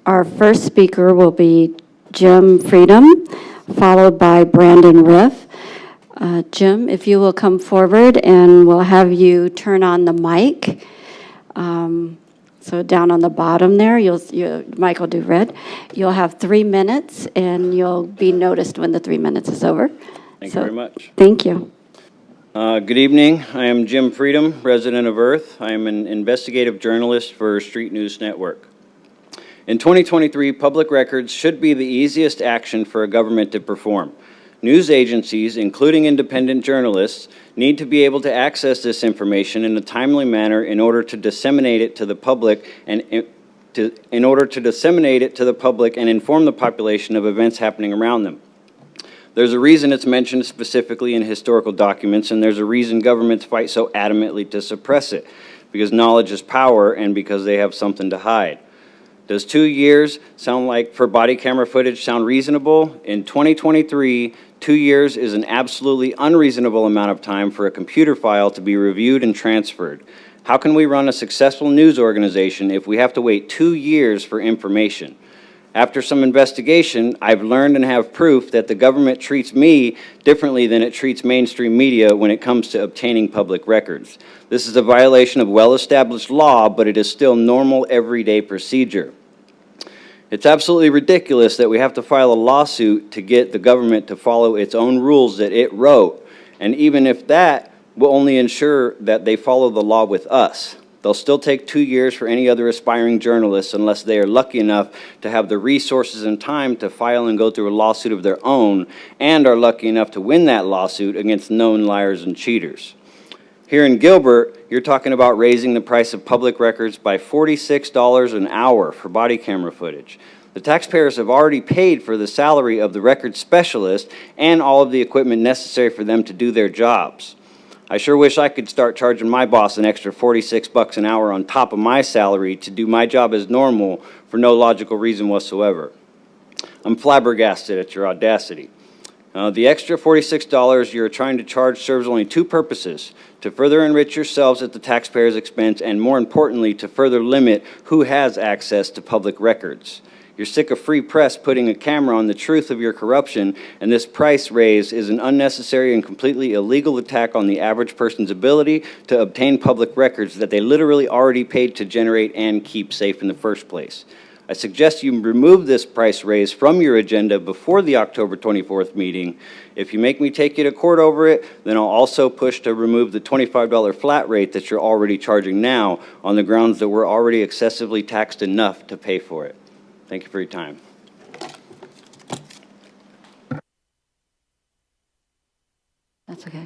Our first speaker will be Jim Freedom, followed by Brandon Riff. Jim, if you will come forward, and we'll have you turn on the mic. So down on the bottom there, Mike will do red. You'll have 3 minutes, and you'll be noticed when the 3 minutes is over. Thank you very much. Thank you. Good evening. I am Jim Freedom, resident of Earth. I am an investigative journalist for Street News Network. In 2023, public records should be the easiest action for a government to perform. News agencies, including independent journalists, need to be able to access this information in a timely manner in order to disseminate it to the public and inform the population of events happening around them. There's a reason it's mentioned specifically in historical documents, and there's a reason governments fight so adamantly to suppress it, because knowledge is power and because they have something to hide. Does 2 years for body camera footage sound reasonable? In 2023, 2 years is an absolutely unreasonable amount of time for a computer file to be reviewed and transferred. How can we run a successful news organization if we have to wait 2 years for information? After some investigation, I've learned and have proof that the government treats me differently than it treats mainstream media when it comes to obtaining public records. This is a violation of well-established law, but it is still normal, everyday procedure. It's absolutely ridiculous that we have to file a lawsuit to get the government to follow its own rules that it wrote, and even if that will only ensure that they follow the law with us. They'll still take 2 years for any other aspiring journalists unless they are lucky enough to have the resources and time to file and go through a lawsuit of their own, and are lucky enough to win that lawsuit against known liars and cheaters. Here in Gilbert, you're talking about raising the price of public records by $46 an hour for body camera footage. The taxpayers have already paid for the salary of the record specialist and all of the equipment necessary for them to do their jobs. I sure wish I could start charging my boss an extra $46 an hour on top of my salary to do my job as normal for no logical reason whatsoever. I'm flabbergasted at your audacity. The extra $46 you're trying to charge serves only two purposes: to further enrich yourselves at the taxpayers' expense, and more importantly, to further limit who has access to public records. You're sick of free press putting a camera on the truth of your corruption, and this price raise is an unnecessary and completely illegal attack on the average person's ability to obtain public records that they literally already paid to generate and keep safe in the first place. I suggest you remove this price raise from your agenda before the October 24th meeting. If you make me take you to court over it, then I'll also push to remove the $25 flat rate that you're already charging now on the grounds that we're already excessively taxed enough to pay for it. Thank you for your time. That's okay.